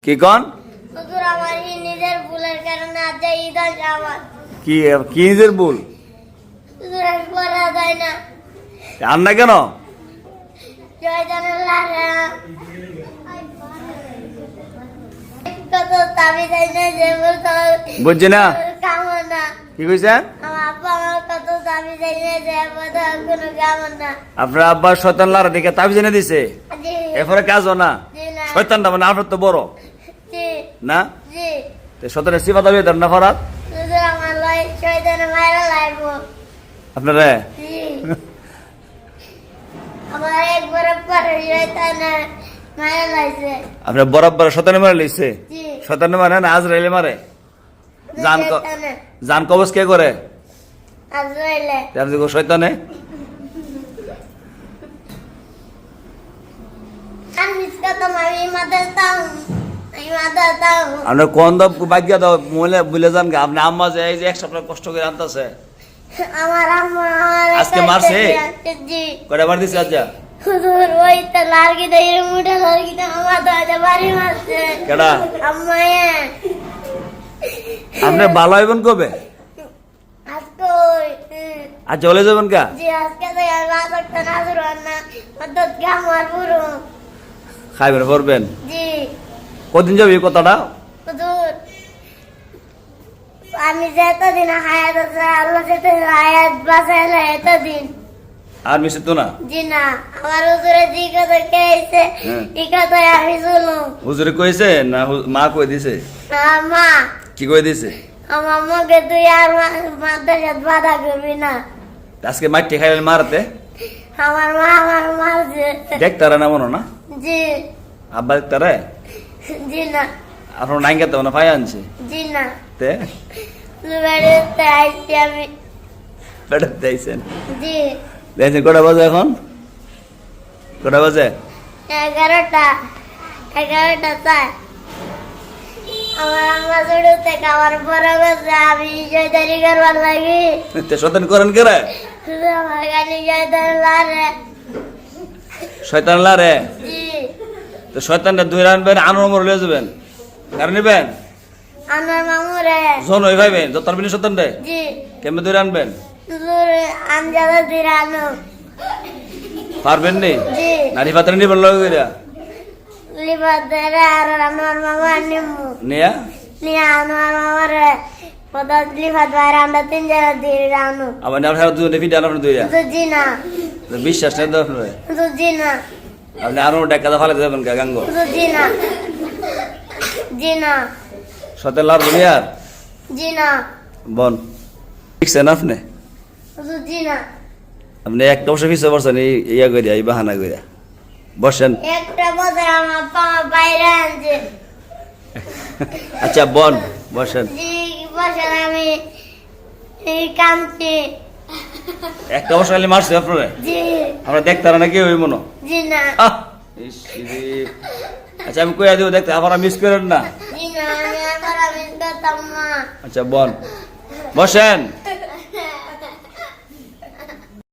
কি কন হুজুর আমার নিজের ভুলের কারণে আজ ঈদ আসে আমার। কি কি নিজের ভুল হুজুর আমি পড়া যায় না। আর না কেন শয়তানের লারে কত দাবি দেয় না যে বলতো বুঝছি না কামো না। কি কইছেন আমার আব্বা আমার কত দাবি দেয় না যে বলতো কোনো কামো না। আপনার আব্বা শয়তান লারা দেখে তাবিজ এনে দিছে জি এরপরে কাজও না জি না শয়তানটা মানে আপনার তো বড় জি না জি তো শয়তানের সিফাত হবে তার না ফরাত হুজুর আমার লাই শয়তানের মায়েরা লাইবো। আপনারা জি আমার একবার পরে শয়তানের মায়েরা লাইছে। আপনার বরাবর শয়তানে মারে লইছে জি শয়তানে মারে না আজরাইলে মারে জান শয়তানের জান কবজ কে করে আজরাইলে তার দিকে শয়তানে আমি কত মারি মাদার তাও আমি মাদার তাও আপনার কোন দাব বাগ্যা দাও মহিলা ভুলে যান গা আপনি আম্মা যে এই যে এক সপ্তাহ কষ্ট করে আনতেছে আমার আম্মা আমার আজকে মারছে? জি কয়টা বার দিছে আজ হুজুর ওই তো লার্গি দেই মুঠা লার্গি তো আমার দাদা বাড়ি মারছে কেডা আম্মা আপনি ভালো হইবেন কবে আজকে আর চলে যাবেন কা জি আজকে তো আর রাত না জুর না মদত গামার পুরো খাইবেন পড়বেন জি কদিন যাবে এই কথাটা হুজুর আমি যেতদিন হায়াত আছে আল্লাহ যেতে হায়াত বাঁচাইলে এতদিন আর মিশে তো না জি না আমার হুজুরে জি কথা খেয়েছে হ্যাঁ। এই কথায় আমি শুনুম হুজুরে কইছে না মা কই দিছে আমার মা কি কই দিছে আমার মাকে তুই আর মাদ্রাসাত বাধা করবি না। আজকে মাইটে খাইলেন মারতে আমার মা আমার মারছে দেখতারা না মনো না জি আব্বা দেখতারে জি না আপনার নাইঙ্গা তো না পাই আনছে জি না তে বেড়াতে আইছি আমি বেড়াতে আইছেন জি দেখছেন কটা বাজে এখন কটা বাজে 11টা চাই আমার আম্মা ছোটো থেকে আমার বড় গেছে আমি জয়দারি করবার লাগি তে শয়তান করেন কেরে শুধু আমার গাড়ি জয়দারি লারে শয়তান লারে জি তো শয়তানটা দুই আনবেন আনোর মর লয়ে যাবেন কারণ নিবেন আমার মামুরে জন হই ভাইবেন যতর বিনি শয়তান রে জি কেমনে দুই আনবেন শুধু আমজাদা দিরানো পারবেন নি জি নারী পাত্রে নিবেন লগে কইরা লিবাদারে আর আমার মামা নিমু নিয়া নিয়ে আমার মামারে পদার্থ লিবাদ বাইরে আমরা 3 জনা দিরানো আবার আপনার দুই নেফি ডান আপনার দুইরা শুধু জি না বিশ্বাস নেই তো আপনার শুধু জি না আপনি আরো টাকা ফালে যাবেন কা গাঙ্গ শুধু জি না জি না শয়তান লার দুনিয়ার জি না বন ঠিকছেন আপনি শুধু জি না আপনি একটা বছর পিছিয়ে পড়ছেন এই ইয়া করিয়া এই বাহানা করিয়া বসেন একটা বছর আমার পামা বাইরে আনছে আচ্ছা বন বসেন জি বছর আমি এই কামছি একটা বছর খালি মারছে আপনারে জি আমরা দেখতারা নাকি ওই মনো জি না আচ্ছা আমি কইয়া দিব দেখতে আপনারা মিস করেন না জি না আমি আবার আমি করতাম না আচ্ছা বন বসেন